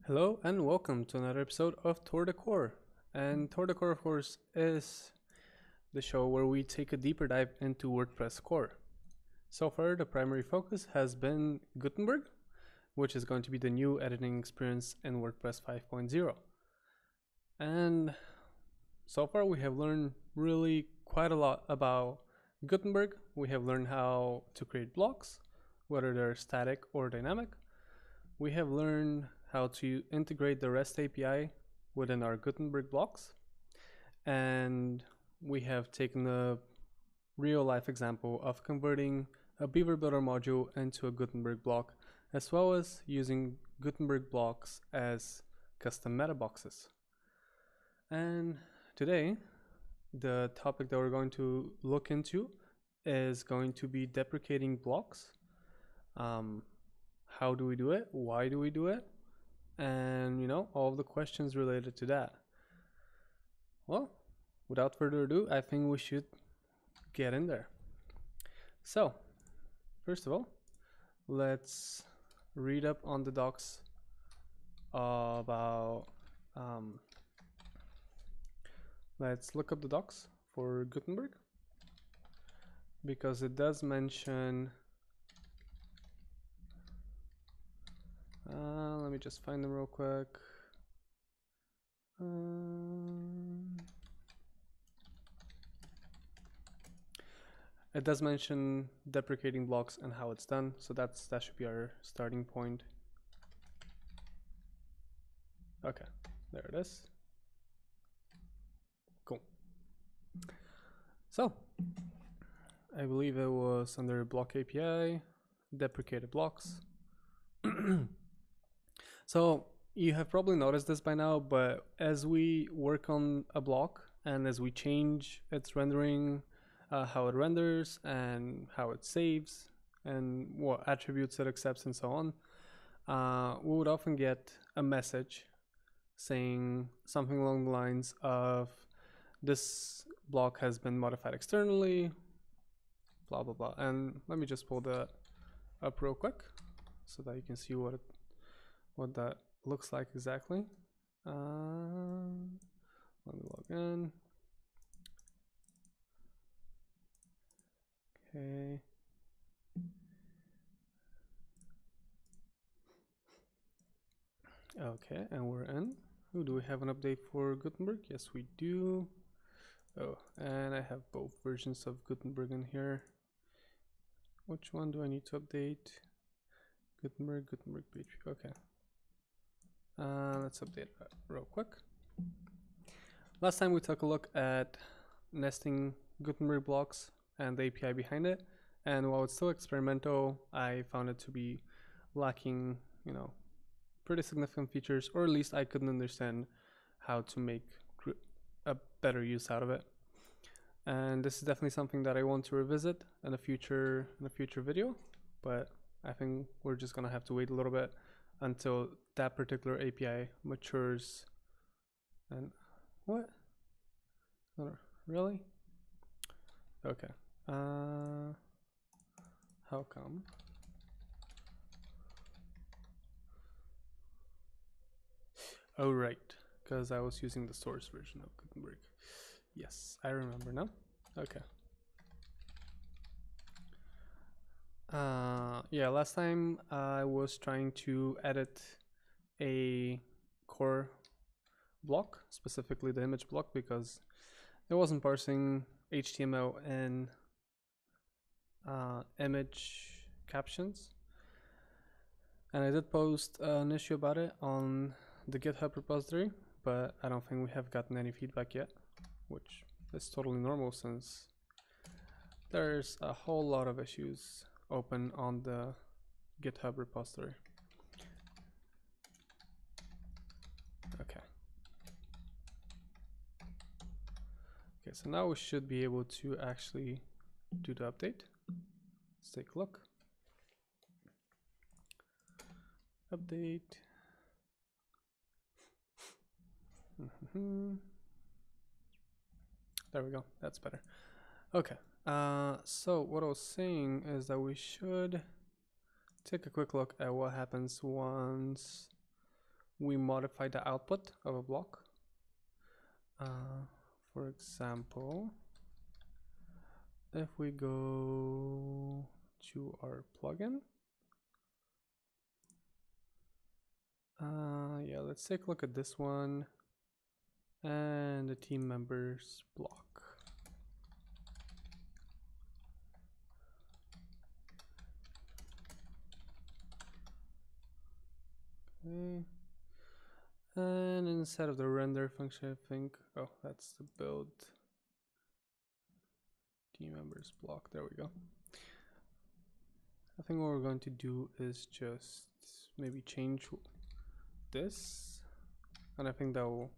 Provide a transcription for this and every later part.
Hello and welcome to another episode of Tour de Core. And Tour de Core, of course, is the show where we take a deeper dive into WordPress core. So far, the primary focus has been Gutenberg, which is going to be the new editing experience in WordPress 5.0. And so far, we have learned really quite a lot about Gutenberg. We have learned how to create blocks, whether they're static or dynamic. We have learned how to integrate the REST API within our Gutenberg blocks. And we have taken a real life example of converting a Beaver Builder module into a Gutenberg block, as well as using Gutenberg blocks as custom meta boxes. And today, the topic that we're going to look into is going to be deprecating blocks. How do we do it? Why do we do it? And all of the questions related to that. Well, without further ado, I think we should get in there. So, first of all, let's read up on the docs about let's look up the docs for Gutenberg, because it does mention let me just find them real quick. It does mention deprecating blocks and how it's done, so that should be our starting point. Okay, there it is. Cool. So, I believe it was under block API, deprecated blocks. So you have probably noticed this by now, but as we work on a block and as we change its rendering, how it renders and how it saves and what attributes it accepts and so on, we would often get a message saying something along the lines of, this block has been modified externally, blah blah blah. And let me just pull that up real quick so that you can see what that looks like exactly. Let me log in. Okay. Okay, and we're in. Ooh, do we have an update for Gutenberg? Yes, we do. Oh, and I have both versions of Gutenberg in here. Which one do I need to update? Gutenberg PHP. Okay. Let's update that real quick. Last time we took a look at nesting Gutenberg blocks and the API behind it, and while it's still experimental, I found it to be lacking, pretty significant features, or at least I couldn't understand how to make a better use out of it. And this is definitely something that I want to revisit in a future video, but I think we're just gonna have to wait a little bit until that particular API matures. And what? Really? Okay. How come? Oh, right, because I was using the source version of Gutenberg. Yes, I remember now. Okay. Yeah, last time I was trying to edit a core block, specifically the image block, because it wasn't parsing HTML and image captions. And I did post an issue about it on the GitHub repository, but I don't think we have gotten any feedback yet, which is totally normal since there's a whole lot of issues open on the GitHub repository. Okay. Okay, so now we should be able to actually do the update. Let's take a look. Update. There we go, that's better. Okay, so what I was saying is that we should take a quick look at what happens once we modify the output of a block. For example, if we go to our plugin, yeah, let's take a look at this one and the team members block. Okay. And instead of the render function, I think, oh, that's the build team members block. There we go. I think what we're going to do is just maybe change this, and I think that will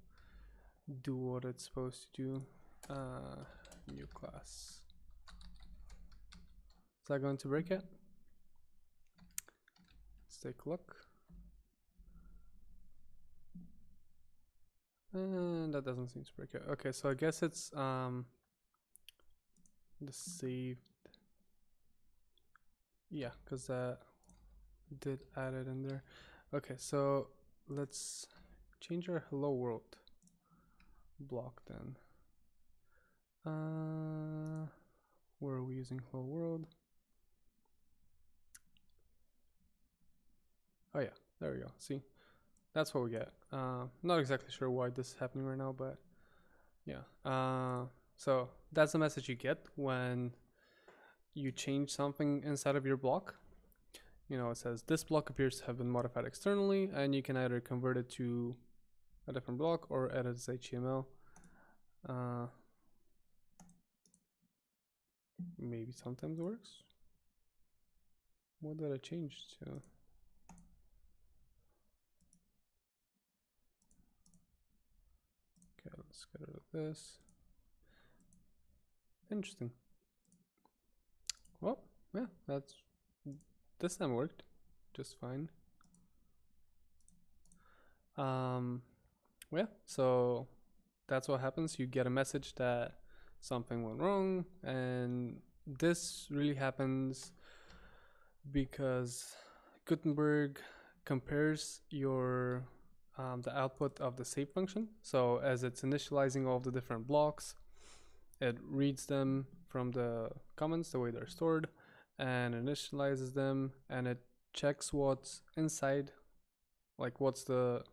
do what it's supposed to do. New class. Is that going to break it? Let's take a look. And that doesn't seem to break it. Okay, so I guess it's the saved. Yeah, because that did add it in there. Okay, so let's change our hello world block then. Where are we using hello world? Oh yeah, there we go. See, that's what we get. Not exactly sure why this is happening right now, but yeah. So that's the message you get when you change something inside of your block. You know, it says this block appears to have been modified externally, and you can either convert it to a different block or edit its HTML. Maybe sometimes works. What did I change to? Okay, let's get rid of this. Interesting. Well, yeah, this time worked just fine. Yeah, so that's what happens. You get a message that something went wrong, and this really happens because Gutenberg compares your the output of the save function. So as it's initializing all the different blocks, it reads them from the comments the way they're stored and initializes them, and it checks what's inside, like what's the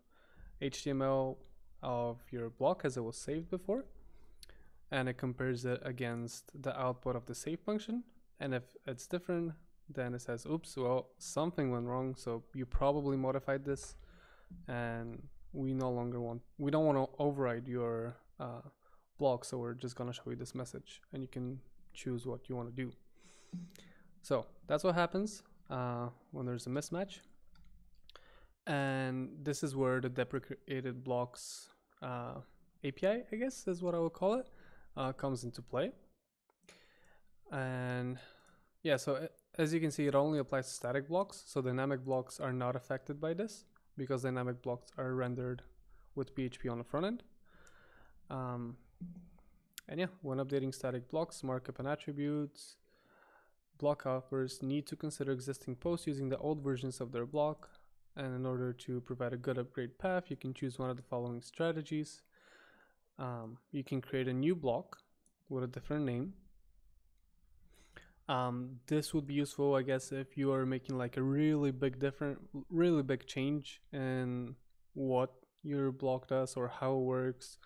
HTML of your block as it was saved before, and it compares it against the output of the save function. And if it's different, then it says, oops, well, something went wrong, so you probably modified this, and we don't want to override your block, so we're just gonna show you this message, and you can choose what you want to do. So that's what happens when there's a mismatch, and this is where the deprecated blocks API, I guess is what I would call it, comes into play. And yeah, so as you can see, it only applies to static blocks, so dynamic blocks are not affected by this because dynamic blocks are rendered with PHP on the front end. And yeah, when updating static blocks, markup and attributes, block authors need to consider existing posts using the old versions of their block. And in order to provide a good upgrade path, you can choose one of the following strategies. You can create a new block with a different name. This would be useful, I guess, if you are making like a really big change in what your block does or how it works,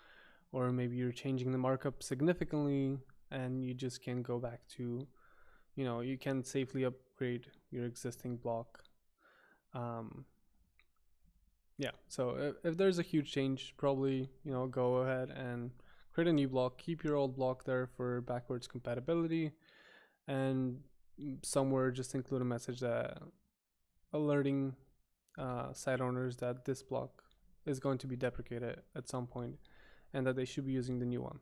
or maybe you're changing the markup significantly and you just can't go back to, you can safely upgrade your existing block. Yeah, so if there's a huge change, probably, go ahead and create a new block, keep your old block there for backwards compatibility, and somewhere just include a message that alerting site owners that this block is going to be deprecated at some point and that they should be using the new one.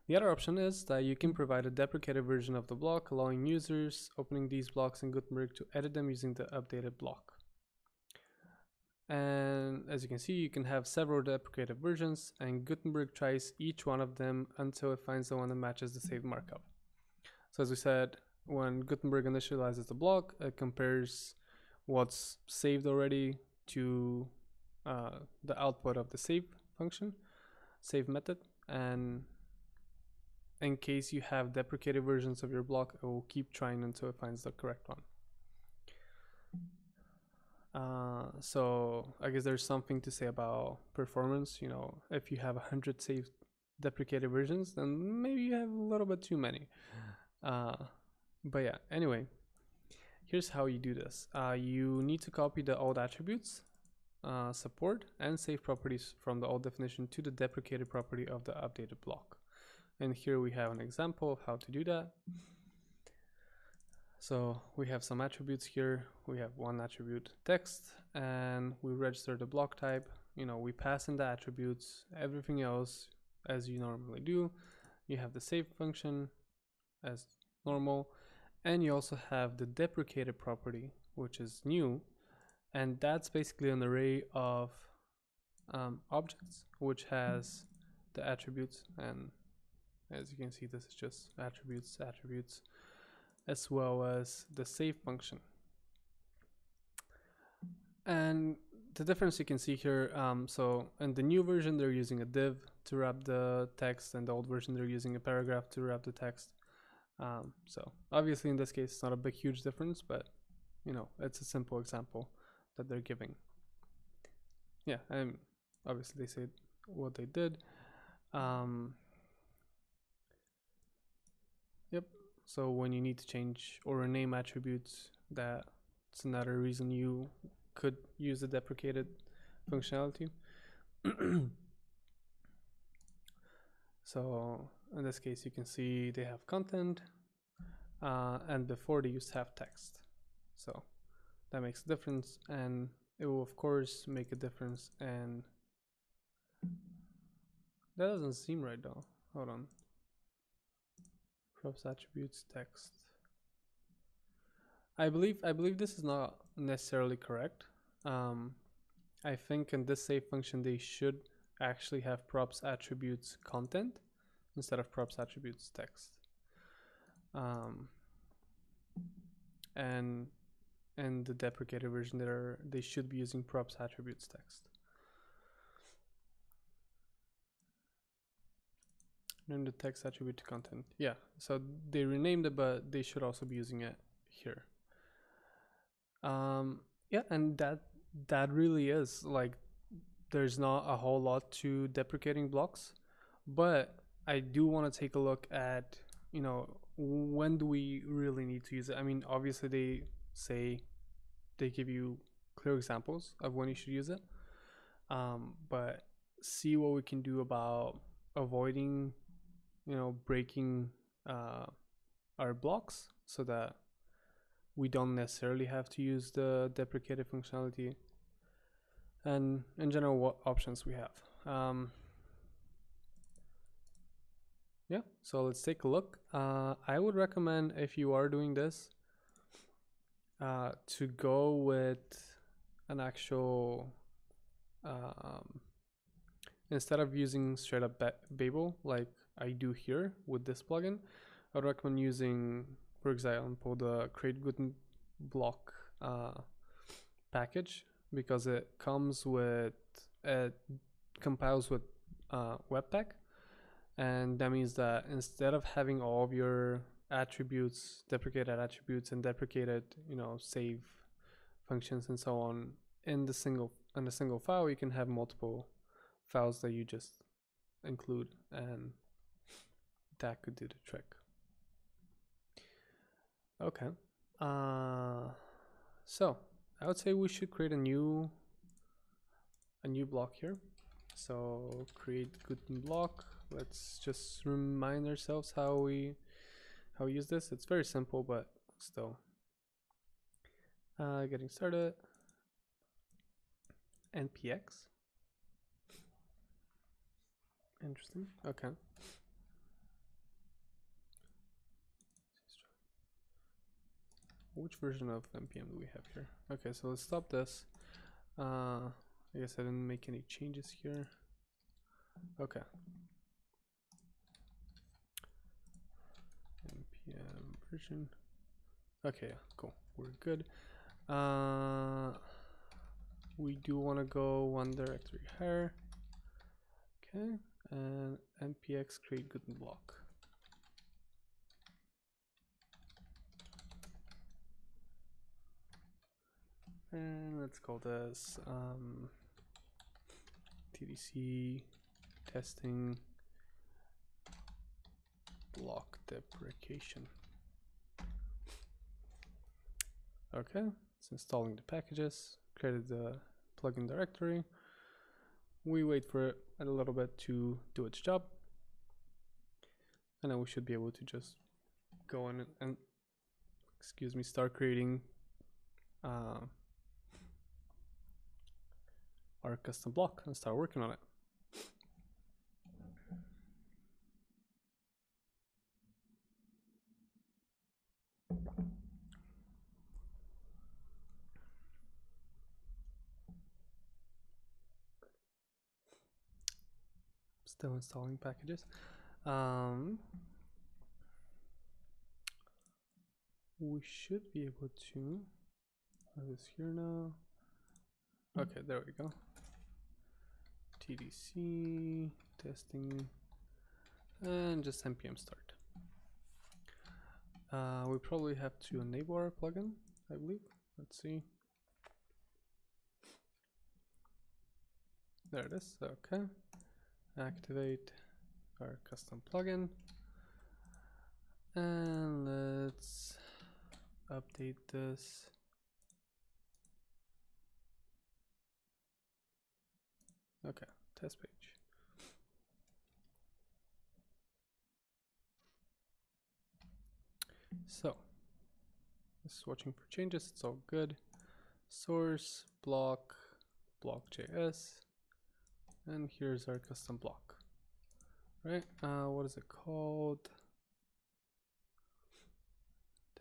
The other option is that you can provide a deprecated version of the block, allowing users opening these blocks in Gutenberg to edit them using the updated block. And as you can see, you can have several deprecated versions, and Gutenberg tries each one of them until it finds the one that matches the saved markup. So as we said, when Gutenberg initializes the block, it compares what's saved already to the output of the save function, save method, and in case you have deprecated versions of your block, it will keep trying until it finds the correct one. So I guess there's something to say about performance. You know, if you have 100 saved deprecated versions, then maybe you have a little bit too many. But yeah, anyway, here's how you do this. You need to copy the old attributes, support, and save properties from the old definition to the deprecated property of the updated block. And here we have an example of how to do that. So we have some attributes here. We have one attribute text, and we register the block type. You know, we pass in the attributes, everything else as you normally do. You have the save function as normal, and you also have the deprecated property, which is new, and that's basically an array of objects which has the attributes, and as you can see, this is just attributes, as well as the save function. And the difference you can see here, so in the new version they're using a div to wrap the text, and the old version they're using a paragraph to wrap the text. So obviously in this case it's not a big huge difference, but you know, it's a simple example that they're giving. Yeah, and obviously they said what they did. Yep, so when you need to change or rename attributes, that's another reason you could use the deprecated functionality. So in this case you can see they have content, and before they used to have text, so that makes a difference, and it will of course make a difference. And that doesn't seem right though. Hold on. Props attributes text. I believe this is not necessarily correct. I think in this save function they should actually have props attributes content instead of props attributes text. And in the deprecated version they should be using props attributes text. And the text attribute to content. Yeah, so they renamed it, but they should also be using it here. Yeah, and that really is like, there's not a whole lot to deprecating blocks, but I do want to take a look at, you know, when do we really need to use it. I mean, obviously they say, they give you clear examples of when you should use it, but see what we can do about avoiding, you know, breaking our blocks, so that we don't necessarily have to use the deprecated functionality, and in general what options we have. Yeah, so let's take a look. I would recommend, if you are doing this, to go with an actual, instead of using straight up Babel like I do here with this plugin, I would recommend using, for example, the create Gutenberg block package, because it comes with, it compiles with Webpack, and that means that instead of having all of your attributes, deprecated attributes and deprecated, you know, save functions and so on in a single file, you can have multiple files that you just include, and that could do the trick. Okay, so I would say we should create a new block here. So create Gutenberg block. Let's just remind ourselves how we use this. It's very simple, but still. Getting started. NPX. Interesting. Okay. Which version of npm do we have here? Okay, so let's stop this. I guess I didn't make any changes here. Okay. npm version. Okay, yeah, cool. We're good. we do want to go one directory higher. Okay, and npx create Guten block. And let's call this TDC testing block deprecation. Okay, it's installing the packages, created the plugin directory. We wait for it a little bit to do its job, and then we should be able to just go in and start creating our custom block and start working on it. Still installing packages. We should be able to have this here now. Okay, there we go. TDC testing and just npm start. We probably have to enable our plugin, I believe. Let's see. There it is. Okay. Activate our custom plugin. And let's update this. Okay, test page. So, just watching for changes, it's all good. Source, block, block.js, and here's our custom block. Right, what is it called?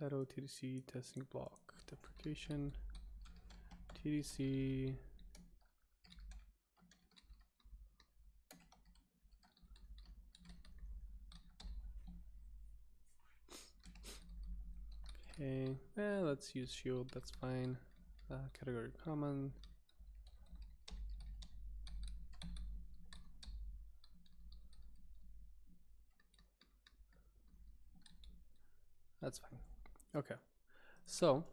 Dado TDC testing block deprecation TDC okay, let's use shield, that's fine. Category common. That's fine. Okay, so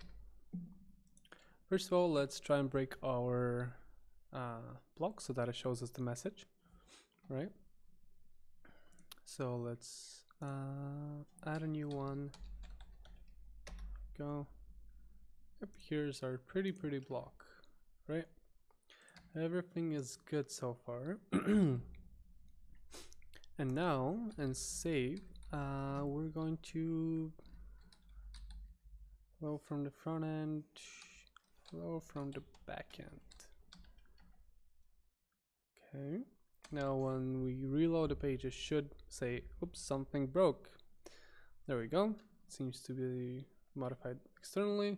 first of all, let's try and break our block so that it shows us the message, right? So let's add a new one. Go. Yep, here's our pretty block, right? Everything is good so far. And now, and save, we're going to flow from the front end, flow from the back end. Okay, now when we reload the page, it should say, oops, something broke. There we go. It seems to be modified externally.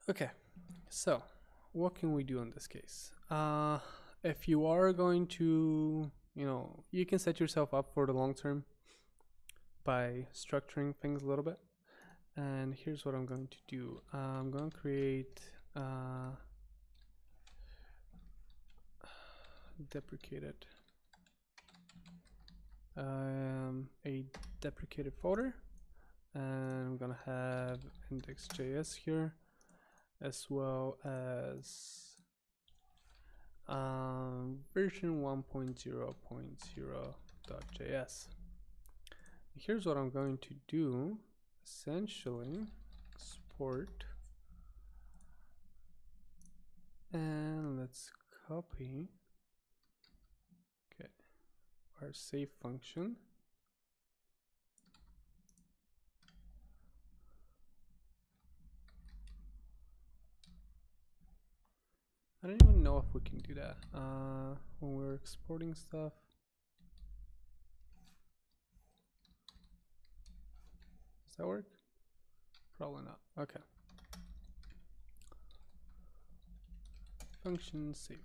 Okay, so what can we do in this case? If you are going to, you can set yourself up for the long term by structuring things a little bit. And here's what I'm going to do. I'm going to create deprecated a deprecated folder, and I'm gonna have index.js here, as well as version 1.0.0.js. Here's what I'm going to do. Essentially, export, and let's copy our save function. I don't even know if we can do that when we're exporting stuff. Does that work? Probably not. Okay. Function save.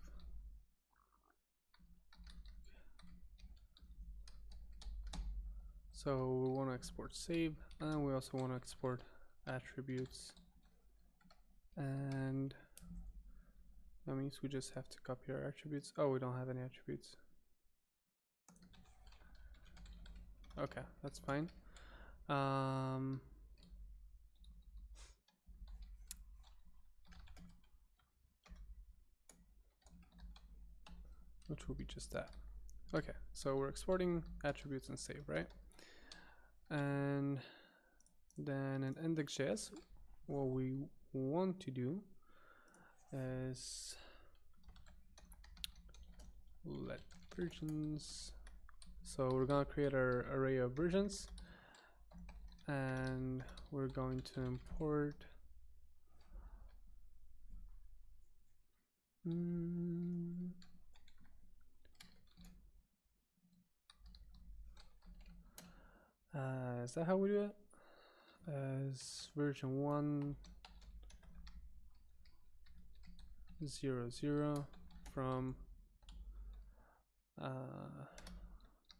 So we want to export save, and we also want to export attributes and That means we just have to copy our attributes. Oh, we don't have any attributes. Okay, that's fine. Which will be just that. Okay, so we're exporting attributes and save, right? And then in index.js, what we want to do is let versions. So we're gonna create our array of versions, and we're going to import is that how we do it? As version 1.0.0 from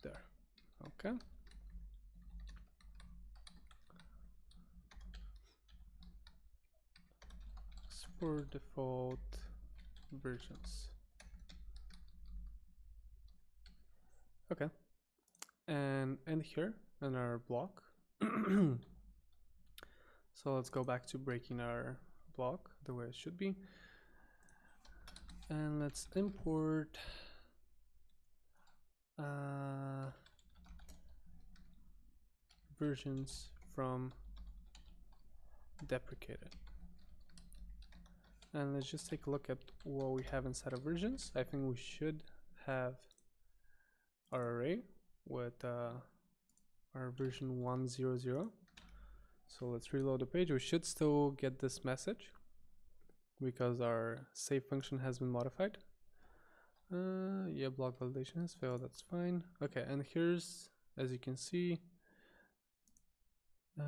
there. Okay. Export default versions. Okay. And here in our block. So let's go back to breaking our block the way it should be. And let's import versions from deprecated. And let's just take a look at what we have inside of versions. I think we should have our array with our version 1.0.0. So let's reload the page. We should still get this message because our save function has been modified. Yeah, block validation has failed, that's fine. Okay, and here's, as you can see, I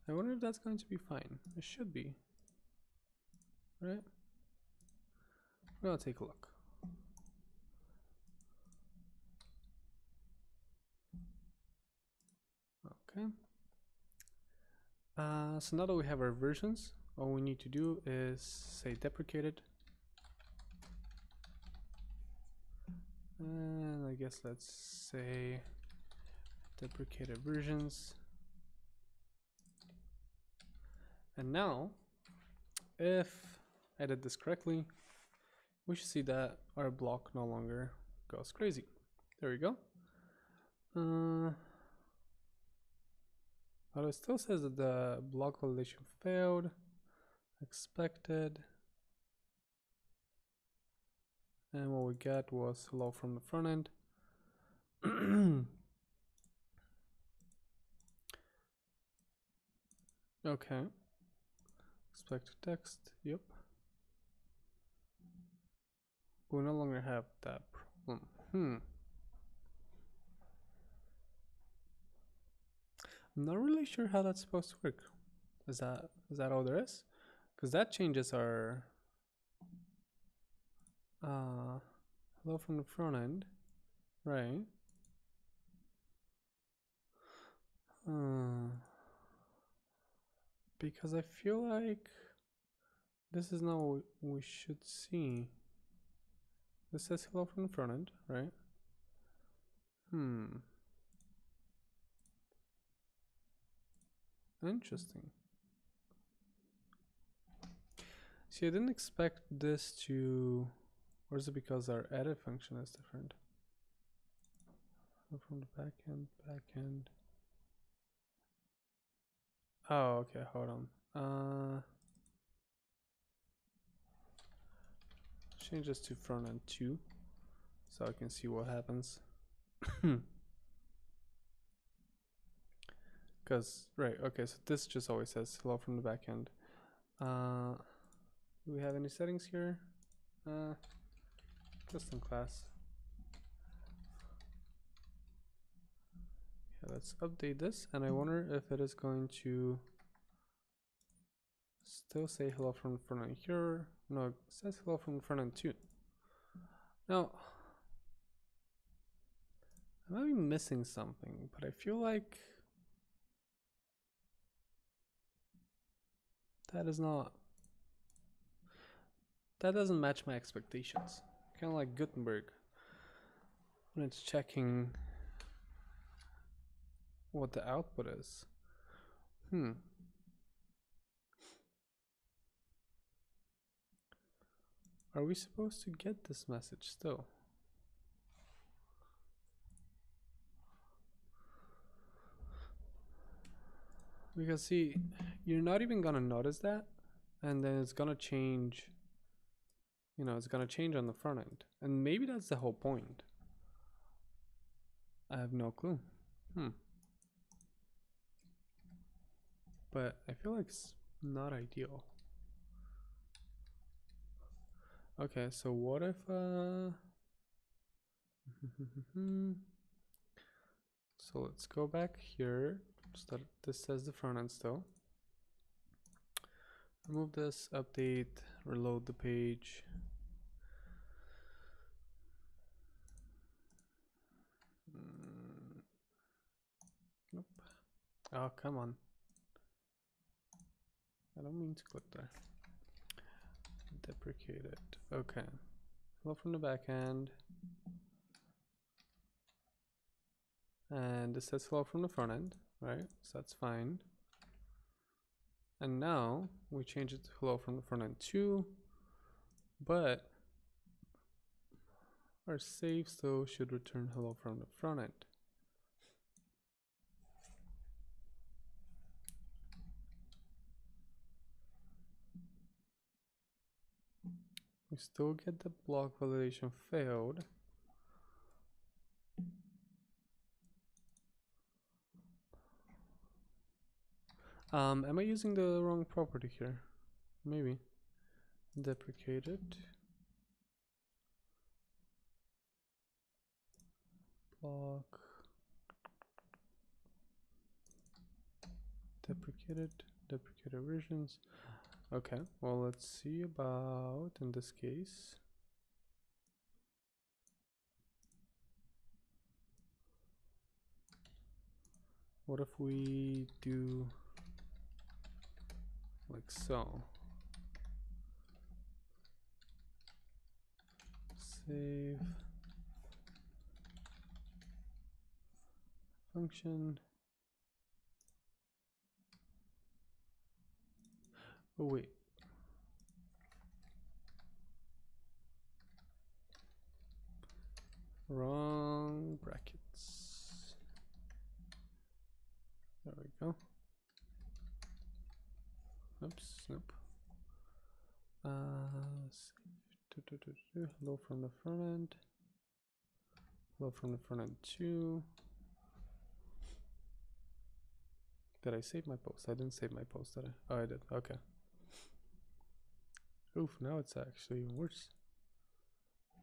wonder if that's going to be fine. It should be, right? I'll take a look. Okay. So now that we have our versions, all we need to do is say deprecated. And I guess let's say deprecated versions. And now, if I did this correctly, we should see that our block no longer goes crazy. There we go. But it still says that the block validation failed, expected, and what we got was hello from the front end. Okay, expected text, yep. We no longer have that problem. I'm not really sure how that's supposed to work. Is that all there is? Because that changes our hello from the front end, right? Because I feel like this is not what we should see. This says hello from the front end, right? Interesting. See, I didn't expect this to, or is it because our edit function is different? From the back end. Oh, okay, hold on. Change this to front end 2 so I can see what happens. Because, right, okay, so this just always says hello from the back end. Do we have any settings here? Custom class. Yeah, let's update this, and I wonder if it is going to still say hello from the front end here. No, it says hello from the front end too. Now, I might be missing something, but I feel like That is not, that doesn't match my expectations. Kind of like Gutenberg when it's checking what the output is. Are we supposed to get this message still? Because see, you're not even gonna notice that, and then it's gonna change. You know, it's gonna change on the front end, and maybe that's the whole point. I have no clue. But I feel like it's not ideal. Okay, so what if so let's go back here. So this says the front end still. Remove this, update, reload the page. Nope. Oh, come on. I don't mean to click there. Deprecate it. Okay. Hello from the back end. And this says hello from the front end, right? So that's fine. And now we change it to hello from the front end too, but our save still should return hello from the front end. We still get the block validation failed. Am I using the wrong property here? Maybe. Deprecate it. Block. Deprecated. Deprecated versions. Okay, well, let's see about in this case. What if we do like so? Save function. Oh wait. Wrong brackets. There we go. Oops, nope. Hello from the front end. Hello from the front end too. Did I save my post? I didn't save my post, did I? Oh, I did. Okay. Oof, now it's actually even worse.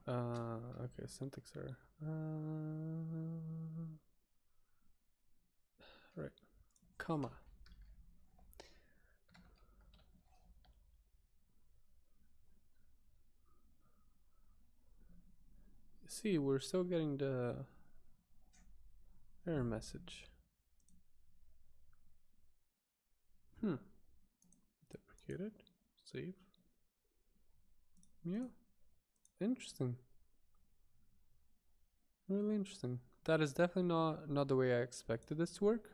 Okay, syntax error. Right. Comma. See, we're still getting the error message. Deprecate it. Save. Yeah. Interesting. Really interesting. That is definitely not the way I expected this to work.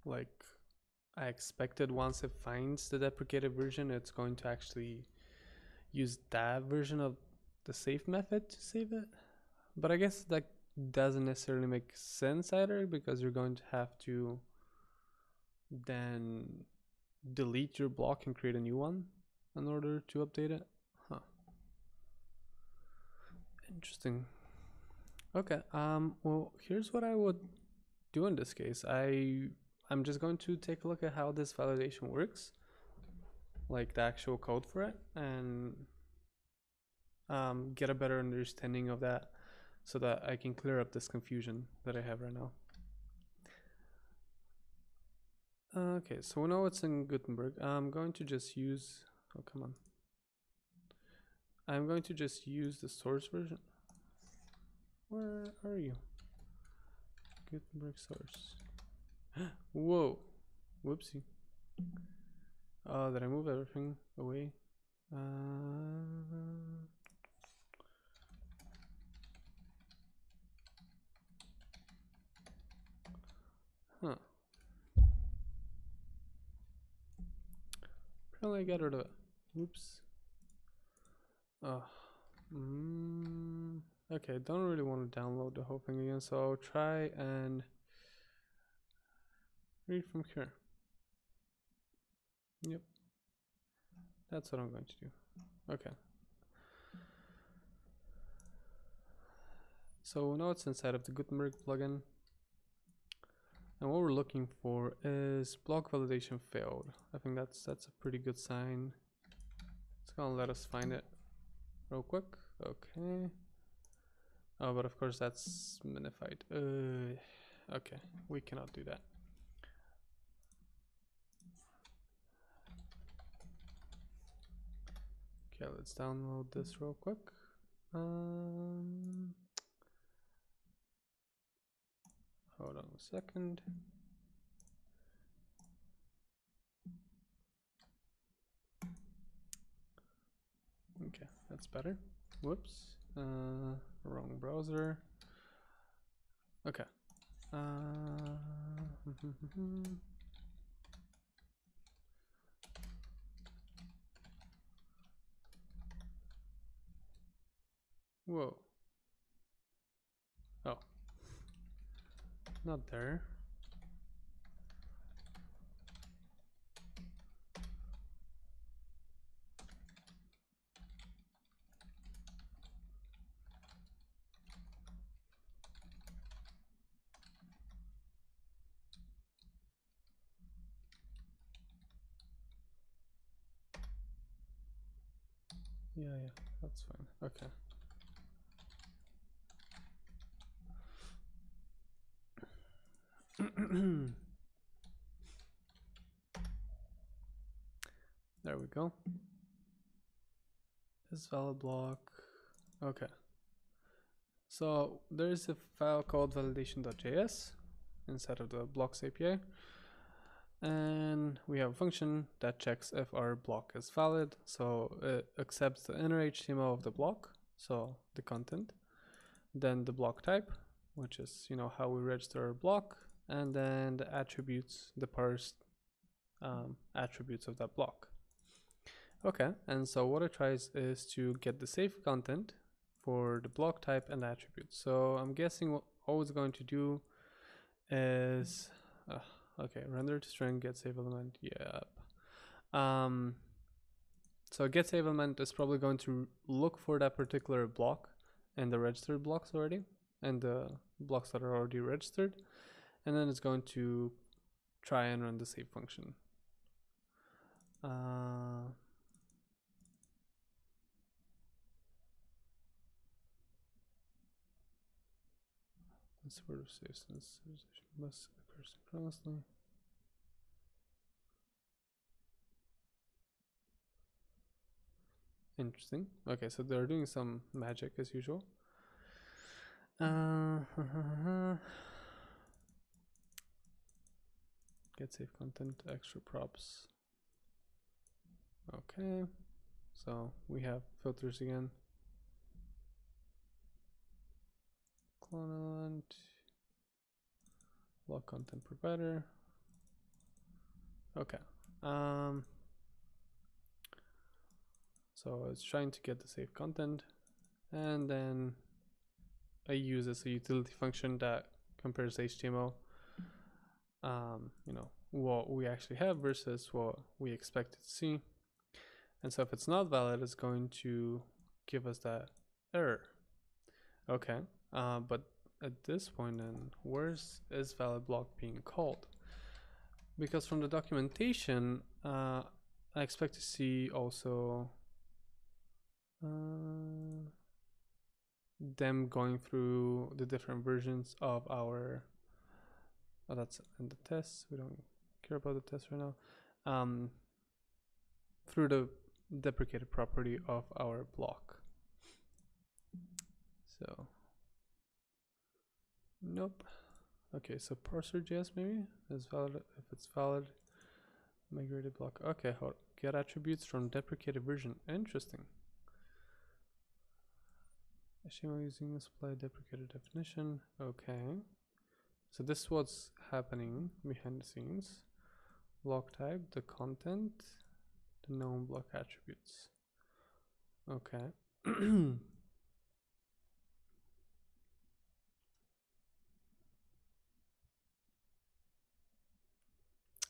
Like I expected once it finds the deprecated version, it's going to actually use that version of the save method to save it. But I guess that doesn't necessarily make sense either, because you're going to have to then delete your block and create a new one in order to update it. Huh. Interesting. Okay, well, here's what I would do in this case. I'm just going to take a look at how this validation works, like the actual code for it, and get a better understanding of that so that I can clear up this confusion that I have right now. Okay, so we know it's in Gutenberg. I'm going to just use, oh, come on. I'm going to just use the source version. Where are you? Gutenberg source. Whoa. Whoopsie. Did I move everything away? Huh. Apparently I got rid of it. Whoops. Okay, don't really want to download the whole thing again, so I'll try and read from here. Yep. That's what I'm going to do. Okay. So now it's inside of the Gutenberg plugin. And what we're looking for is block validation failed. I think that's a pretty good sign. It's gonna let us find it real quick. Okay. Oh, but of course that's minified. Okay, we cannot do that. Okay, let's download this real quick. Hold on a second. Okay, that's better. Whoops. Wrong browser. Okay. Whoa. Oh. Not there. Yeah, that's fine. Okay. There we go. This valid block. Okay. So there's a file called validation.js inside of the blocks API. And we have a function that checks if our block is valid. So it accepts the inner HTML of the block, so the content, then the block type, which is, you know, how we register our block, and then the attributes, the parsed attributes of that block. Okay, and so what it tries is to get the safe content for the block type and the attributes. So I'm guessing what it's going to do is okay, render to string, get save element. Yep. So get save element is probably going to look for that particular block and the registered blocks already, and the blocks that are already registered, and then it's going to try and run the save function. This word of safe sensitization must occur synchronously. Interesting. Okay, so they're doing some magic as usual. Get safe content, extra props. Okay, so we have filters again. Clone element, block content provider. Okay. So it's trying to get the safe content, and then I use as a utility function that compares HTML, you know, what we actually have versus what we expected to see. And so if it's not valid, it's going to give us that error. Okay, but at this point then, where's is valid block being called? Because from the documentation, I expect to see also them going through the different versions of our, oh, that's in the tests, we don't care about the test right now, through the deprecated property of our block. So nope. Okay, so parser.js maybe is valid if it's valid. Migrated block. Okay, hold on. Get attributes from deprecated version. Interesting. HTML using the supply deprecated definition. Okay. So this is what's happening behind the scenes. Block type, the content, the known block attributes. Okay.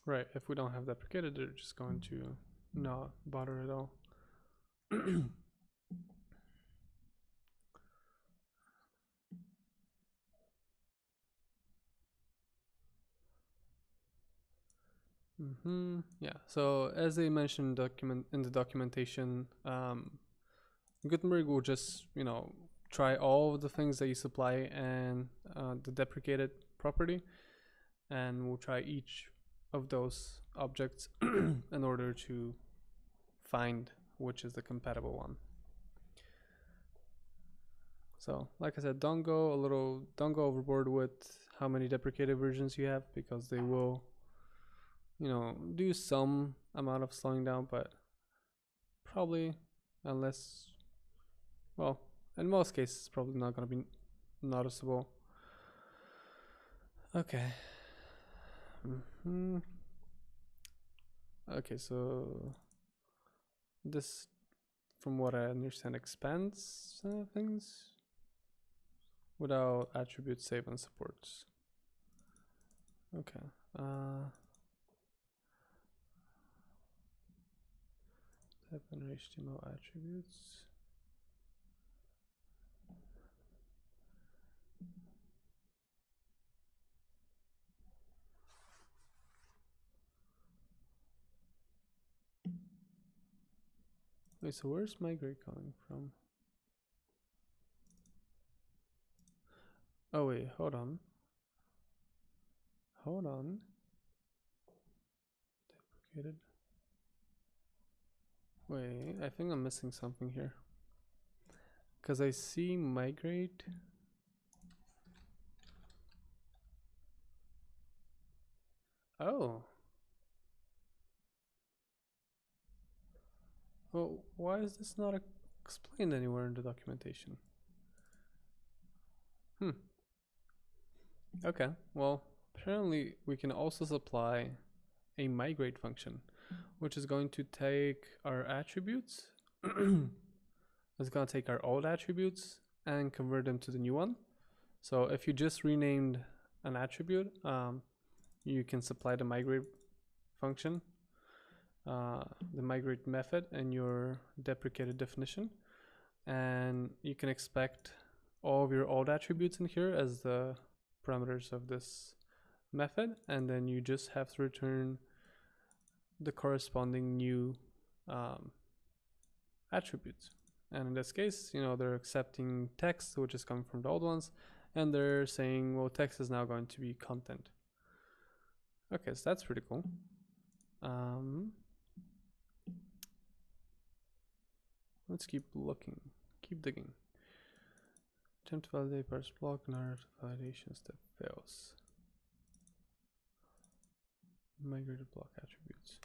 Right, if we don't have deprecated, they're just going to not bother at all. Yeah, so as they mentioned in the documentation, Gutenberg will just, try all of the things that you supply and the deprecated property, and we'll try each of those objects in order to find which is the compatible one. So like I said, don't go overboard with how many deprecated versions you have, because they will, do some amount of slowing down, but probably, unless, well, in most cases, probably not going to be noticeable. Okay. Okay, so this, from what I understand, expands things without attribute save and supports. Okay. Type and HTML attributes. Wait, so where's migrate coming from? Oh wait, hold on. Deprecated. Wait, I think I'm missing something here. Because I see migrate. Oh. Well, why is this not explained anywhere in the documentation? Okay, well, apparently we can also supply a migrate function, which is going to take our attributes. It's going to take our old attributes and convert them to the new one. So if you just renamed an attribute, you can supply the migrate function, the migrate method in your deprecated definition, and you can expect all of your old attributes in here as the parameters of this method, and then you just have to return the corresponding new attributes. And in this case, they're accepting text, which is coming from the old ones, and they're saying, well, text is now going to be content. Okay, so that's pretty cool. Let's keep looking, keep digging. Attempt to validate parse block, another validation step fails. Migrated block attributes.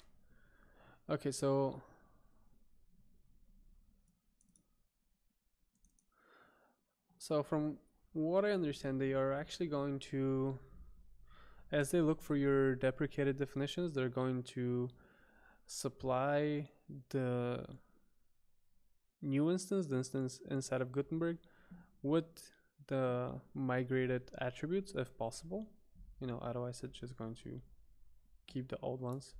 Okay, so from what I understand, they are actually going to, as they look for your deprecated definitions, they're going to supply the new instance, the instance inside of Gutenberg, with the migrated attributes if possible. Otherwise it's just going to keep the old ones.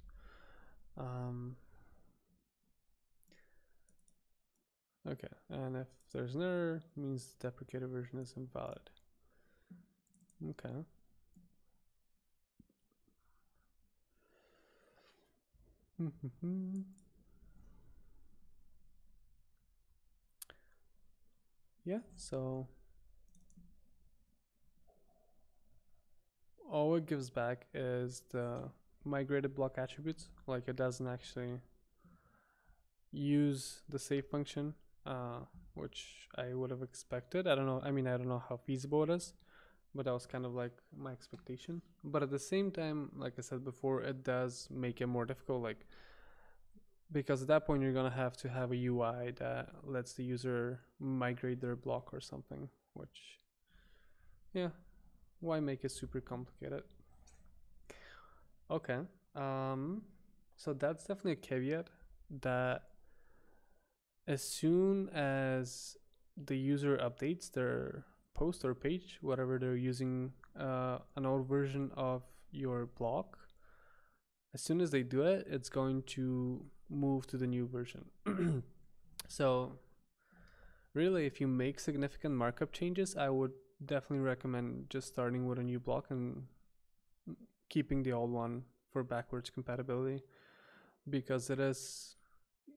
Okay, and if there's an error, it means the deprecated version is invalid. Okay. Yeah, so all it gives back is the migrated block attributes. Like, it doesn't actually use the save function, which I would have expected. I don't know how feasible it is, but that was kind of like my expectation. But at the same time, like I said before, it does make it more difficult, like because at that point you're gonna have to have a UI that lets the user migrate their block or something, which, yeah, why make it super complicated? Okay, so that's definitely a caveat, that as soon as the user updates their post or page, whatever they're using, an old version of your block, as soon as they do it, it's going to move to the new version. So really, if you make significant markup changes, I would definitely recommend just starting with a new block and keeping the old one for backwards compatibility, because it is,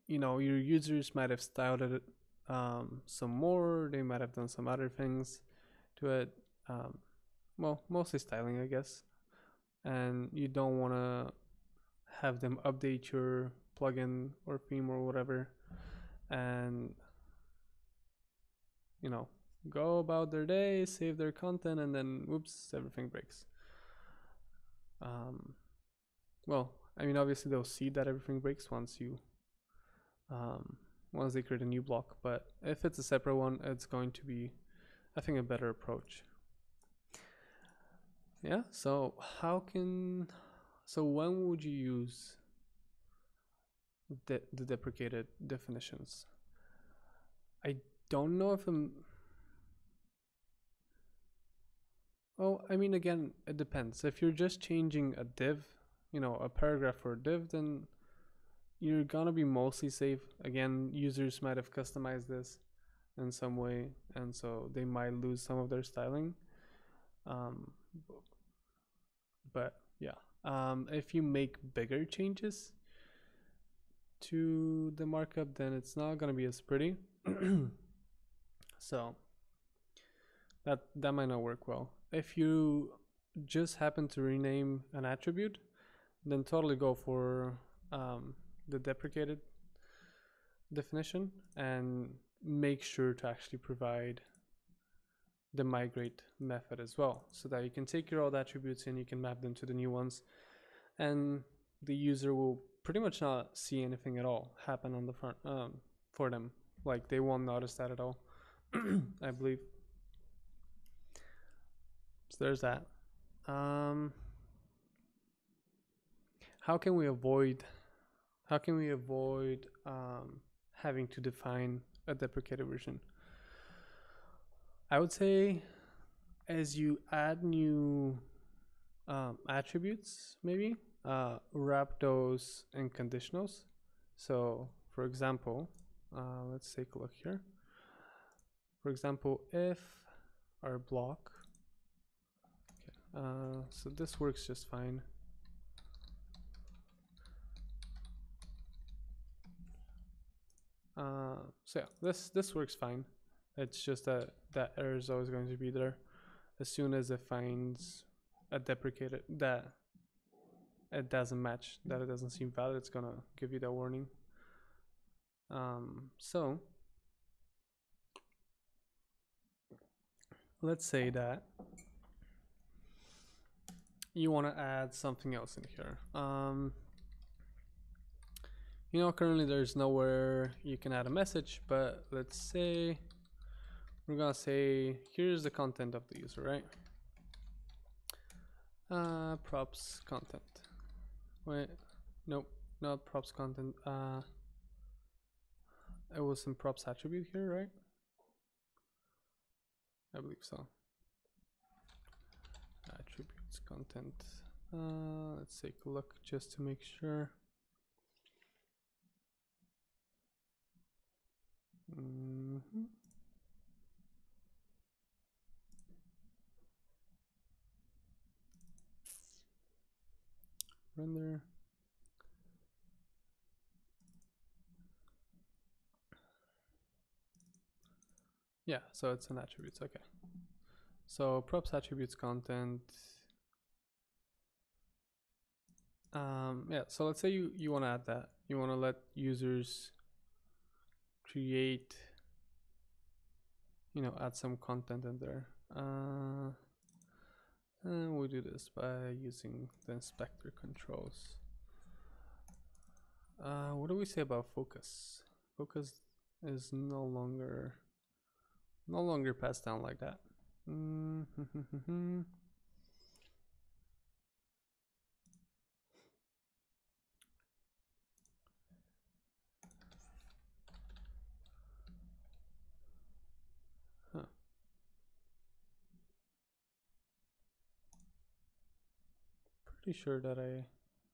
your users might have styled it some more, they might have done some other things to it, well, mostly styling, I guess, and you don't want to have them update your plugin or theme or whatever and go about their day, save their content, and then whoops, everything breaks. Well, I mean, obviously they'll see that everything breaks once they create a new block, but if it's a separate one, it's going to be, I think, a better approach. Yeah, so when would you use the deprecated definitions? I don't know if I mean, again, it depends. If you're just changing a div, a paragraph for a div, then you're gonna be mostly safe. Again, users might have customized this in some way, and so they might lose some of their styling. But yeah, if you make bigger changes to the markup, then it's not gonna be as pretty. So that might not work well. If you just happen to rename an attribute, then totally go for the deprecated definition and make sure to actually provide the migrate method as well, so that you can take your old attributes and you can map them to the new ones, and the user will pretty much not see anything at all happen on the front for them. Like, they won't notice that at all. I believe. So there's that. How can we avoid having to define a deprecated version? I would say, as you add new attributes, maybe wrap those in conditionals. So for example, let's take a look here. For example, if our block, so this works just fine. So yeah, this works fine. It's just that error is always going to be there. As soon as it finds a deprecated, that it doesn't match, that it doesn't seem valid, it's gonna give you that warning. So let's say that you want to add something else in here. Currently there's nowhere you can add a message, but let's say we're gonna say, here's the content of the user, right? Props content. Wait, nope, not props content. It was some props attribute here, right? I believe so. Attributes content. Let's take a look just to make sure. Render. Yeah, so it's an attributes. Okay. So props attributes content. Yeah, so let's say you want to add that. You want to let users create, add some content in there. And we do this by using the inspector controls. What do we say about focus? Focus is no longer passed down like that. Huh. Pretty sure that I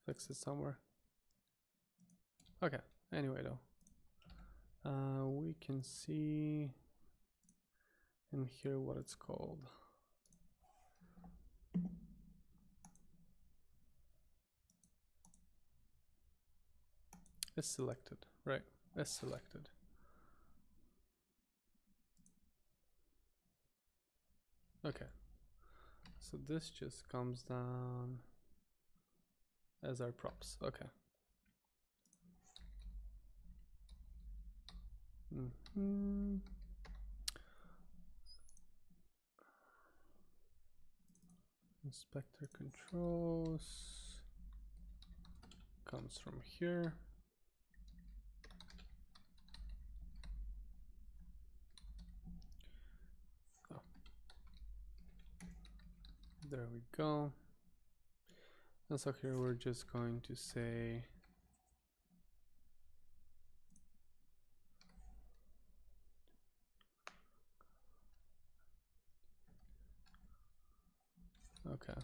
fixed it somewhere. Okay, anyway though. We can see in here what it's called. It's selected, right? It's selected. Okay, so this just comes down as our props. Okay. Inspector controls comes from here. Oh. There we go. And so here we're just going to say okay.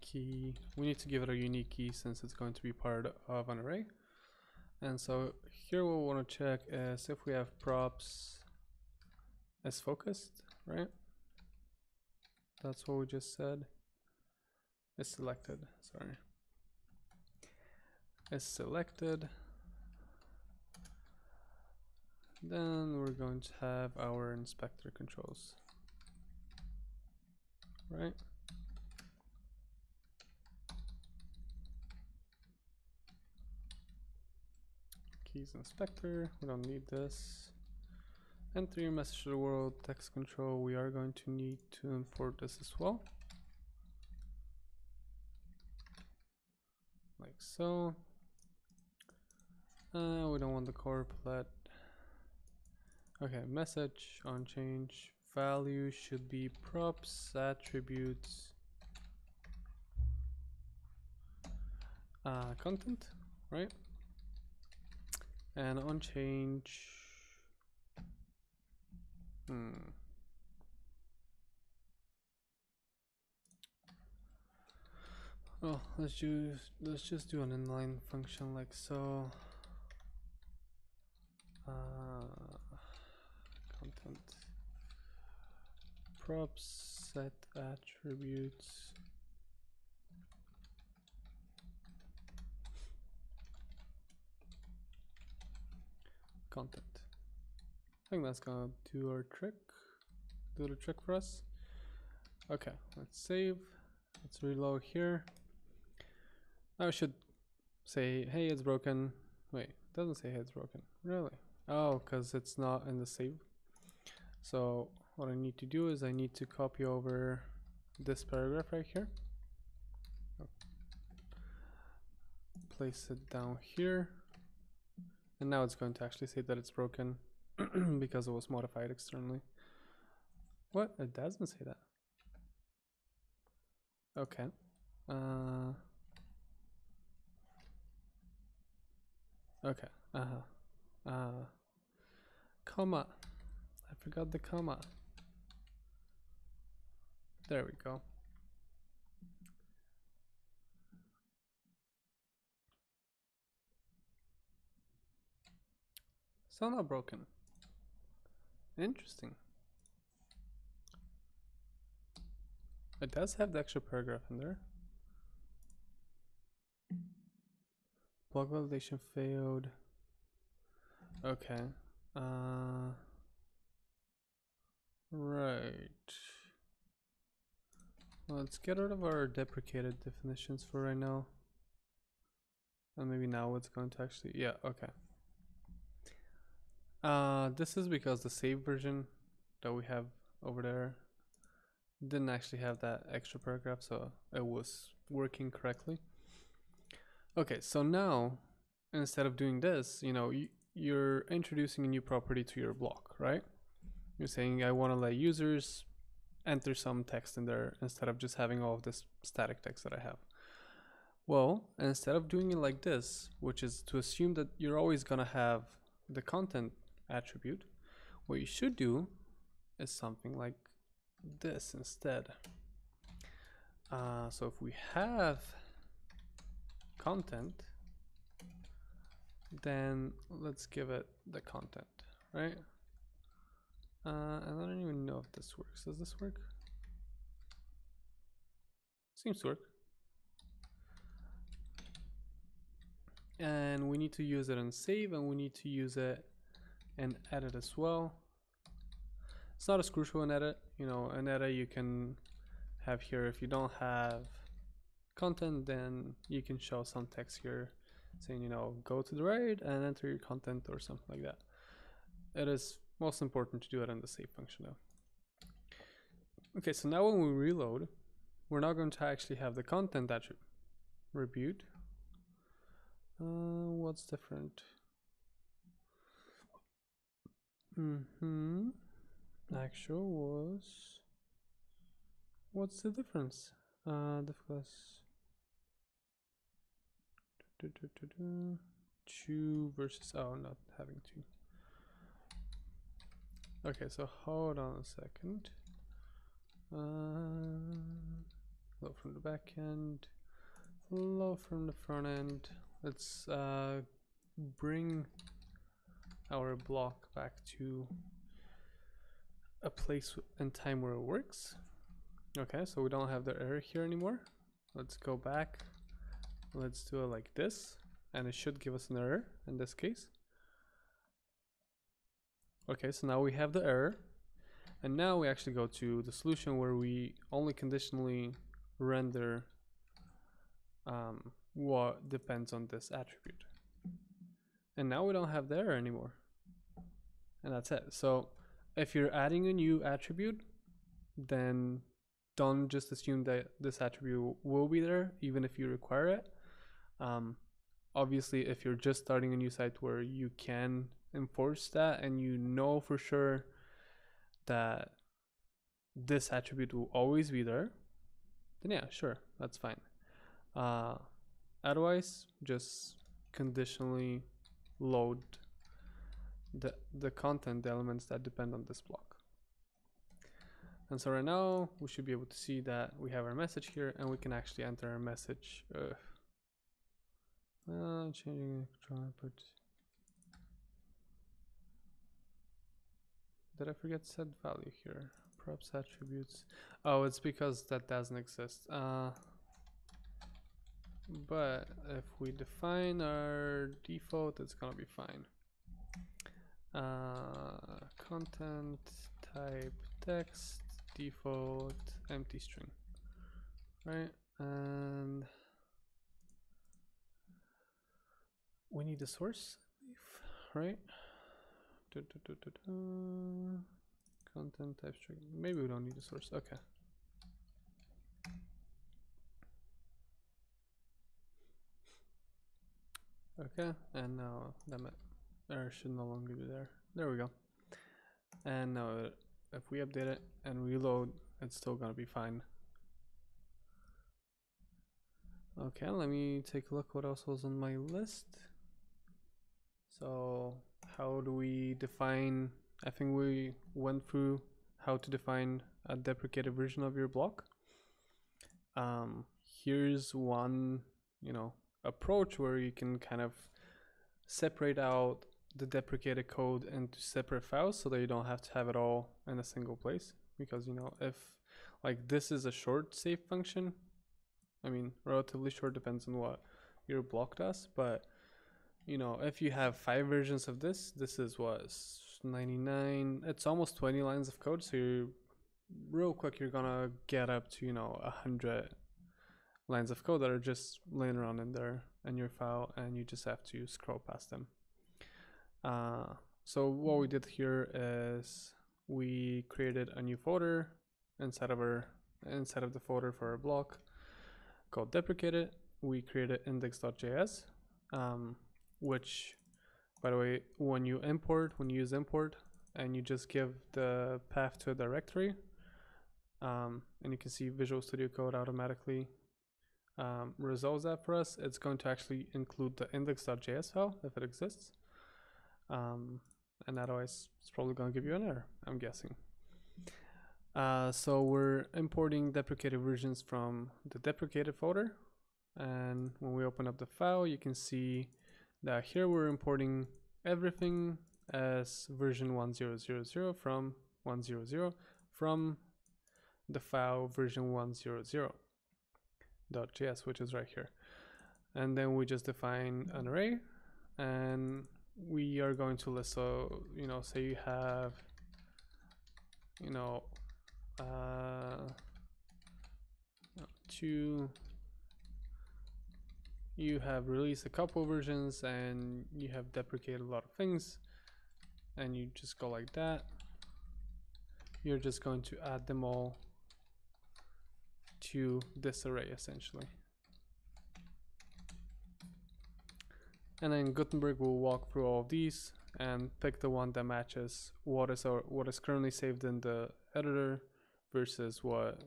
Key. We need to give it a unique key since it's going to be part of an array. And so here what we want to check is if we have props as focused, right? That's what we just said. It's selected, sorry. It's selected. Then we're going to have our inspector controls, right? Keys inspector, we don't need this. Enter your message to the world, text control, we are going to need to import this as well. Like so. We don't want the corplet. Okay, message on change. Value should be props, attributes, content, right? And on change, well, let's just do an inline function like so. Content, props, set attributes. Content. I think that's gonna do our trick. Do the trick for us. Okay, let's save. Let's reload here. I should say, hey, it's broken. Wait, it doesn't say hey, it's broken. Really? Oh, because it's not in the save. So what I need to do is I need to copy over this paragraph right here. Place it down here. And now it's going to actually say that it's broken because it was modified externally. What? It doesn't say that. Okay. Okay. Comma. I forgot the comma. There we go. So not broken. Interesting. It does have the extra paragraph in there. Block validation failed. Okay. Right. Let's get rid of our deprecated definitions for right now. And maybe now it's going to actually, yeah, okay. This is because the save version that we have over there didn't actually have that extra paragraph, so it was working correctly. Okay, so now instead of doing this, you know, you're introducing a new property to your block, right? You're saying I want to let users enter some text in there instead of just having all of this static text that I have. Well, instead of doing it like this, which is to assume that you're always going to have the content attribute, what you should do is something like this instead. So if we have content, then let's give it the content, right? And I don't even know if this works. Does this work? Seems to work. And we need to use it in save, and we need to use it in edit as well. It's not as crucial in edit. You know, in edit you can have here, if you don't have content, then you can show some text here saying, you know, go to the right and enter your content or something like that. It is most important to do it in the save function though. Okay, so now when we reload, we're not going to actually have the content attribute. What's different? Actual was, what's the difference? Two versus, oh, not having two. Okay, so hold on a second. Load from the back end, load from the front end. Let's bring our block back to a place and time where it works. Okay, so we don't have the error here anymore. Let's go back. Let's do it like this, and it should give us an error in this case. Okay, so now we have the error, and now we actually go to the solution where we only conditionally render what depends on this attribute. And now we don't have the error anymore. And that's it. So if you're adding a new attribute, then don't just assume that this attribute will be there, even if you require it. Obviously, if you're just starting a new site where you can enforce that and you know for sure that this attribute will always be there, then yeah, sure, that's fine. Otherwise, just conditionally load the content, the elements that depend on this block. And so right now we should be able to see that we have our message here, and we can actually enter our message. Changing control input. Did I forget set value here? Props attributes. Oh, it's because that doesn't exist. But if we define our default, it's gonna be fine. Content type text default empty string, right? And we need the source, right? Content type string. Maybe we don't need the source. Okay. Okay, and now that error should no longer be there. There we go. And now if we update it and reload, it's still gonna be fine. Okay, let me take a look what else was on my list. So how do we define, I think we went through how to define a deprecated version of your block. Here's one, you know, approach where you can kind of separate out the deprecated code into separate files so that you don't have to have it all in a single place. Because, you know, if like this is a short save function, I mean, relatively short, depends on what your block does, but you know, if you have 5 versions of this is what, 99, it's almost 20 lines of code, so you're real quick you're gonna get up to, you know, 100 lines of code that are just laying around in there in your file, and you just have to scroll past them. So what we did here is we created a new folder inside of the folder for our block called deprecated. We created index.js, which, by the way, when you use import and you just give the path to a directory, and you can see Visual Studio Code automatically resolves that for us. It's going to actually include the index.js file if it exists. And otherwise it's probably going to give you an error, I'm guessing. So we're importing deprecated versions from the deprecated folder, and when we open up the file, you can see that here we're importing everything as version 1000 from 100 from the file version 100.js, which is right here. And then we just define an array, and we are going to list, so say you have you have released a couple versions and you have deprecated a lot of things, and you just go like that. You're just going to add them all to this array essentially. And then Gutenberg will walk through all of these and pick the one that matches what is currently saved in the editor versus what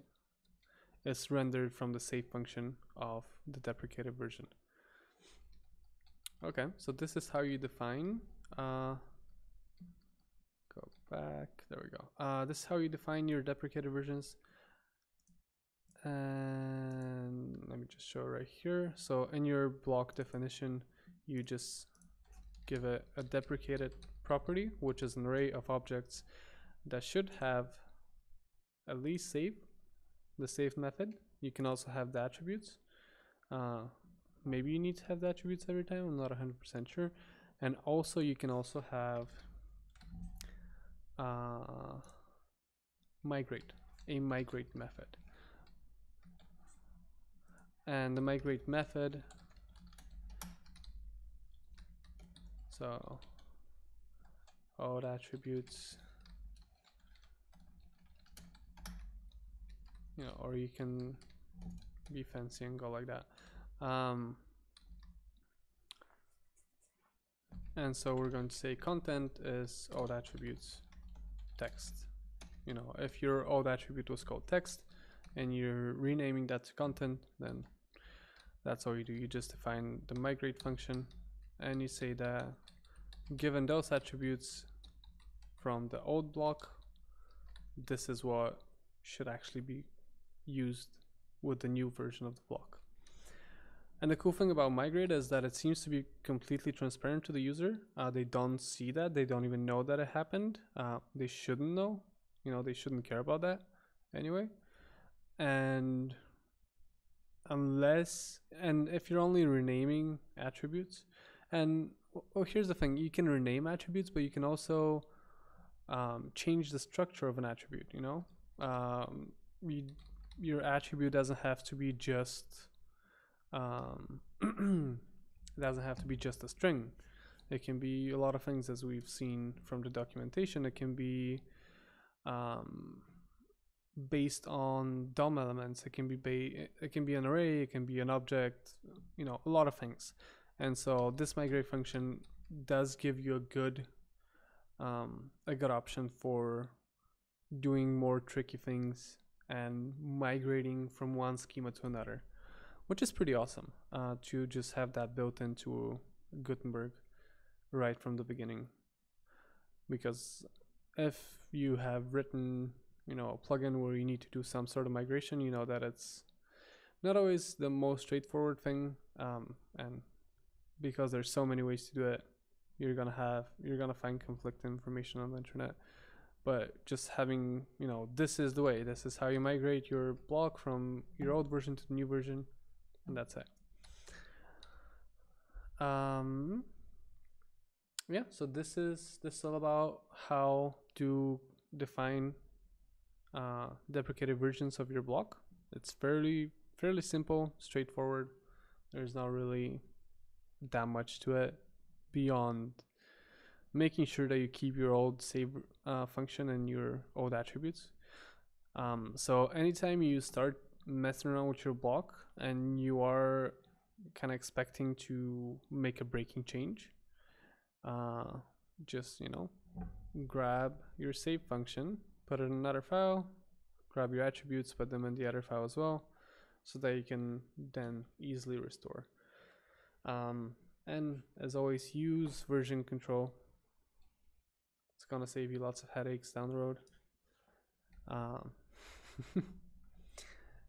is rendered from the save function of the deprecated version. Okay, so this is how you define, go back, there we go. This is how you define your deprecated versions. And let me just show right here. So in your block definition, you just give it a deprecated property, which is an array of objects that should have at least save, the save method. You can also have the attributes. Maybe you need to have the attributes every time, I'm not 100% sure. And also you can also have migrate, a migrate method. And the migrate method, so all the attributes, or you can be fancy and go like that. And so we're going to say content is all the attributes text. If your old attribute was called text and you're renaming that to content, then that's all you do. You just define the migrate function and you say that given those attributes from the old block, this is what should actually be used with the new version of the block. And the cool thing about migrate is that it seems to be completely transparent to the user. They don't see that, they don't even know that it happened. They shouldn't know, they shouldn't care about that anyway. And if you're only renaming attributes, and here's the thing, you can rename attributes, but you can also change the structure of an attribute. Your attribute doesn't have to be just it doesn't have to be just a string. It can be a lot of things, as we've seen from the documentation. It can be based on DOM elements. It can be an array, it can be an object, a lot of things. And so this migrate function does give you a good option for doing more tricky things and migrating from one schema to another, which is pretty awesome to just have that built into Gutenberg right from the beginning. Because if you have written a plugin where you need to do some sort of migration, you know that it's not always the most straightforward thing, and because there's so many ways to do it, you're gonna find conflicting information on the internet. But just having, this is the way, this is how you migrate your block from your old version to the new version, and that's it. Yeah, so this is all about how to define deprecated versions of your block. It's fairly fairly simple, straightforward. There's not really that much to it beyond making sure that you keep your old save function and your old attributes. So anytime you start messing around with your block and you are kind of expecting to make a breaking change, just, you know, grab your save function, put it in another file, grab your attributes, put them in the other file as well, so that you can then easily restore. And as always, use version control. It's gonna save you lots of headaches down the road.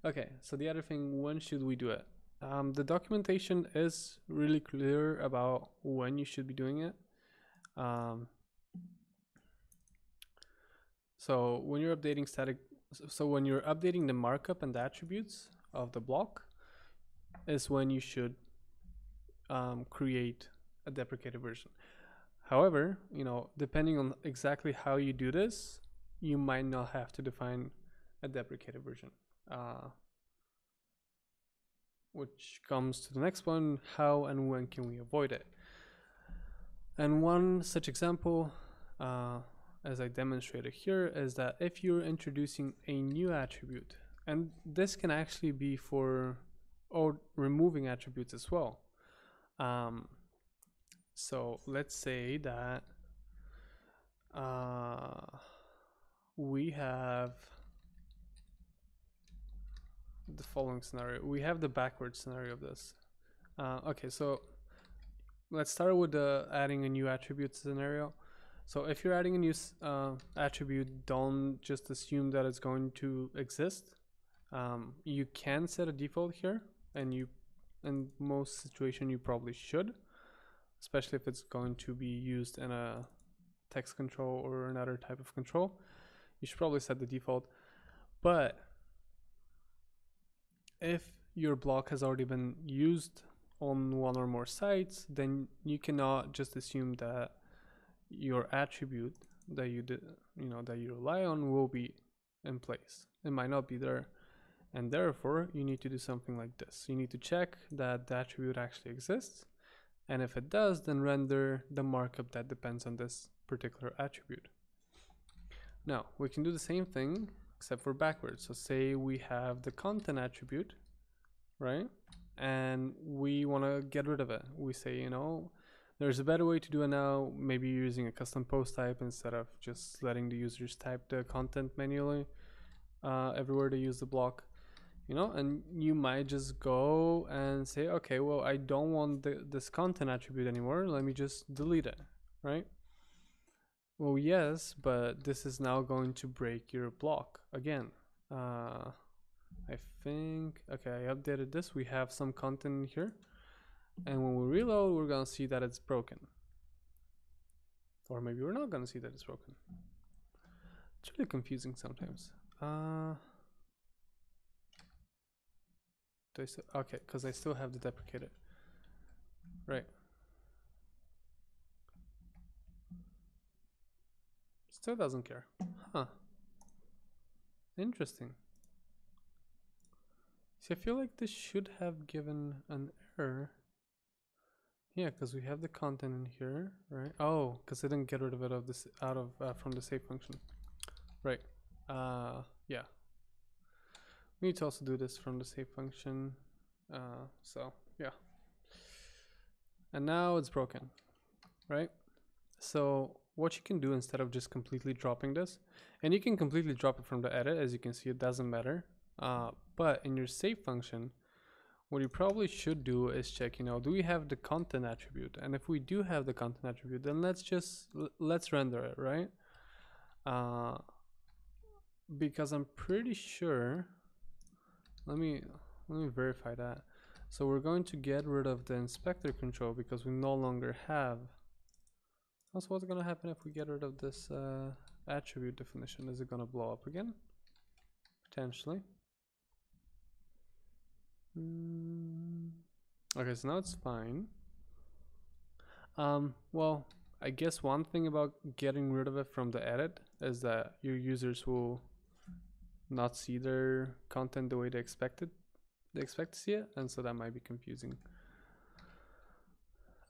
Okay, so the other thing, when should we do it? The documentation is really clear about when you should be doing it. So when you're updating when you're updating the markup and the attributes of the block is when you should create a deprecated version. However, you know, depending on exactly how you do this, you might not have to define a deprecated version. Which comes to the next one, how and when can we avoid it? And one such example, as I demonstrated here, is that if you're introducing a new attribute, and this can actually be for removing attributes as well. So let's say that we have the following scenario. We have the backward scenario of this. Okay, so let's start with the adding a new attribute scenario. So if you're adding a new attribute, don't just assume that it's going to exist. You can set a default here, and in most situations you probably should, especially if it's going to be used in a text control or another type of control. You should probably set the default. But if your block has already been used on one or more sites, then you cannot just assume that your attribute that that you rely on will be in place. It might not be there, and therefore you need to do something like this. You need to check that the attribute actually exists, and if it does, then render the markup that depends on this particular attribute. Now we can do the same thing except for backwards. So say we have the content attribute, right? And we want to get rid of it. We say, you know, there's a better way to do it now. Maybe using a custom post type instead of just letting the users type the content manually everywhere they use the block, you know. And you might just go and say, okay, well, I don't want this content attribute anymore. Let me just delete it, right? Well, yes, but this is now going to break your block again. I think, okay, I updated this. We have some content in here, and when we reload, we're gonna see that it's broken. Or maybe we're not gonna see that it's broken. It's really confusing sometimes. Do I still, okay, because I still have the deprecated. Right. Still doesn't care. Huh. Interesting. See, I feel like this should have given an error. Yeah, because we have the content in here, right? Oh, because I didn't get rid of it from the save function. Right. Yeah. We need to also do this from the save function. So yeah. And now it's broken, right? So what you can do instead of just completely dropping this, and you can completely drop it from the edit, as you can see, it doesn't matter. But in your save function, what you probably should do is check, you know, do we have the content attribute? And if we do have the content attribute, then let's render it, right? Because I'm pretty sure, let me verify that. So we're going to get rid of the inspector control because we no longer have. Also, what's gonna happen if we get rid of this attribute definition? Is it gonna blow up again? Potentially. Okay, so now it's fine. Well, I guess one thing about getting rid of it from the edit is that your users will not see their content the way they expect it they expect to see it, and so that might be confusing.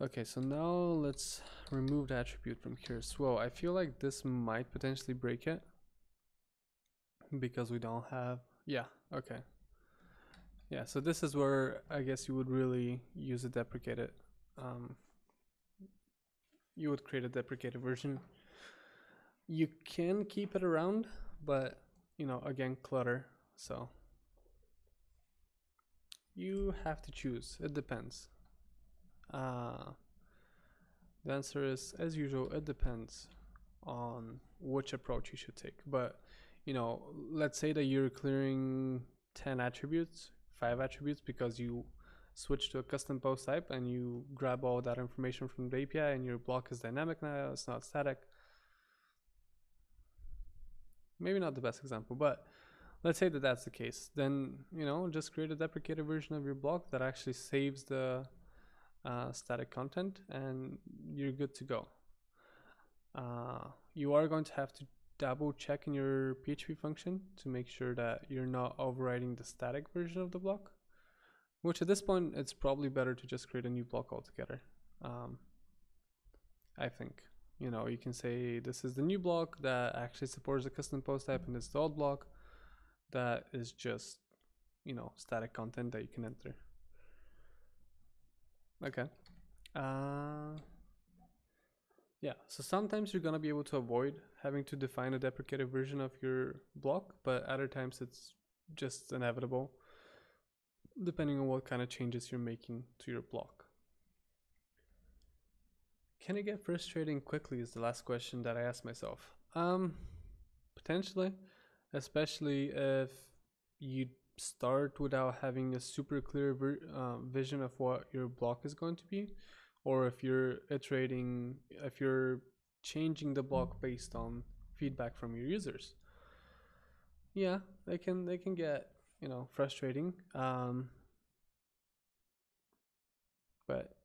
Okay, so now let's remove the attribute from here as well. I feel like this might potentially break it because we don't have, yeah, okay. Yeah, so this is where I guess you would really use a deprecated, you would create a deprecated version. You can keep it around, but you know, again, clutter, so you have to choose. It depends. The answer is, as usual, it depends on which approach you should take. But you know, let's say that you're clearing 10 attributes, 5 attributes, because you switch to a custom post type and you grab all that information from the API, and your block is dynamic now, it's not static. Maybe not the best example, but let's say that that's the case. Then, you know, just create a deprecated version of your block that actually saves the static content, and you're good to go. You are going to have to double check in your PHP function to make sure that you're not overriding the static version of the block, which at this point, it's probably better to just create a new block altogether. I think, you know, you can say this is the new block that actually supports a custom post type, and this is the old block that is just, you know, static content that you can enter. Okay. Yeah, so sometimes you're gonna be able to avoid having to define a deprecated version of your block, but other times it's just inevitable, depending on what kind of changes you're making to your block. Can it get frustrating quickly is the last question that I asked myself. Potentially, especially if you start without having a super clear vision of what your block is going to be, or if you're iterating, if you're changing the block based on feedback from your users. Yeah, they can get, you know, frustrating. But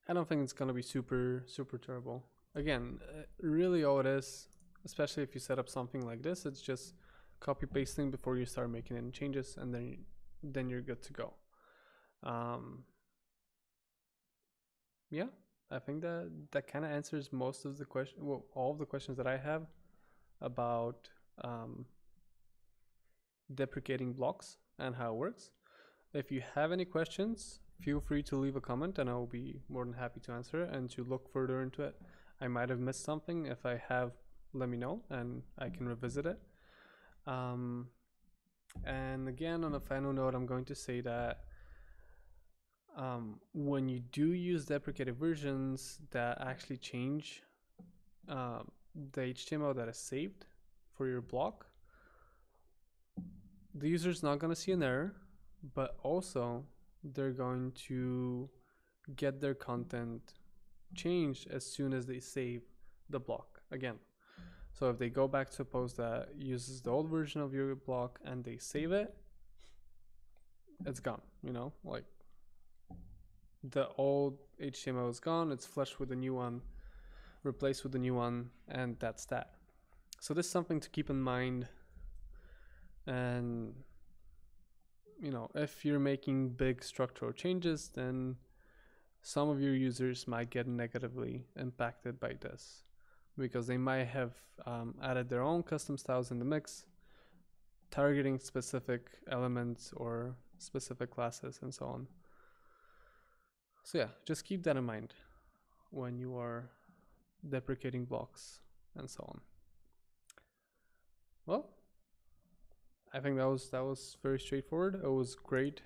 I don't think it's gonna be super terrible. Again, really all it is, especially if you set up something like this, it's just copy pasting before you start making any changes, and then you're good to go. Yeah, I think that kind of answers most of the question, well, all of the questions that I have about deprecating blocks and how it works. If you have any questions, feel free to leave a comment, and I will be more than happy to answer it and to look further into it. I might have missed something. If I have, let me know and I can revisit it. And again, on a final note, I'm going to say that when you do use deprecated versions that actually change the HTML that is saved for your block, the user is not going to see an error, but also they're going to get their content changed as soon as they save the block again. So if they go back to a post that uses the old version of your block and they save it, it's gone, you know, like the old HTML is gone, it's flushed with a new one, replaced with a new one, and that's that. So this is something to keep in mind. And you know, if you're making big structural changes, then some of your users might get negatively impacted by this, because they might have added their own custom styles in the mix, targeting specific elements or specific classes and so on. So yeah, just keep that in mind when you are deprecating blocks and so on. Well, I think that was very straightforward. It was great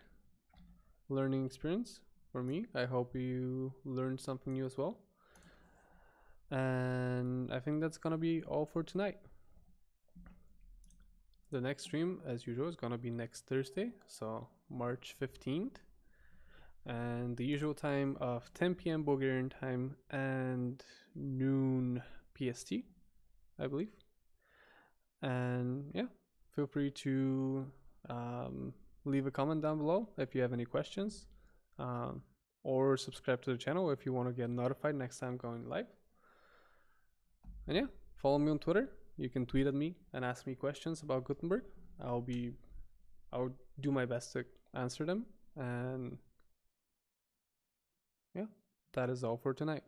learning experience for me. I hope you learned something new as well. And I think that's gonna be all for tonight. The next stream, as usual, is gonna be next Thursday, so March 15th. And the usual time of 10 p.m. Bulgarian time and noon PST, I believe. And yeah, feel free to leave a comment down below if you have any questions, or subscribe to the channel if you want to get notified next time going live. And yeah, follow me on Twitter. You can tweet at me and ask me questions about Gutenberg. I'll do my best to answer them. And yeah, that is all for tonight.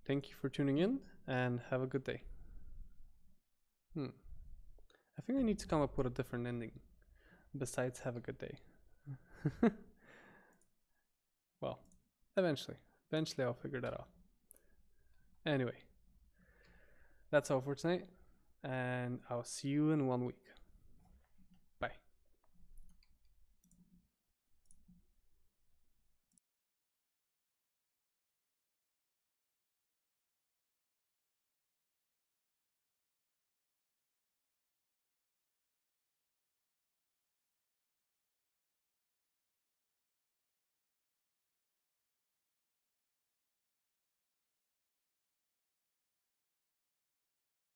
Thank you for tuning in and have a good day. I think I need to come up with a different ending besides have a good day. Well, eventually I'll figure that out. Anyway, that's all for tonight, and I'll see you in 1 week.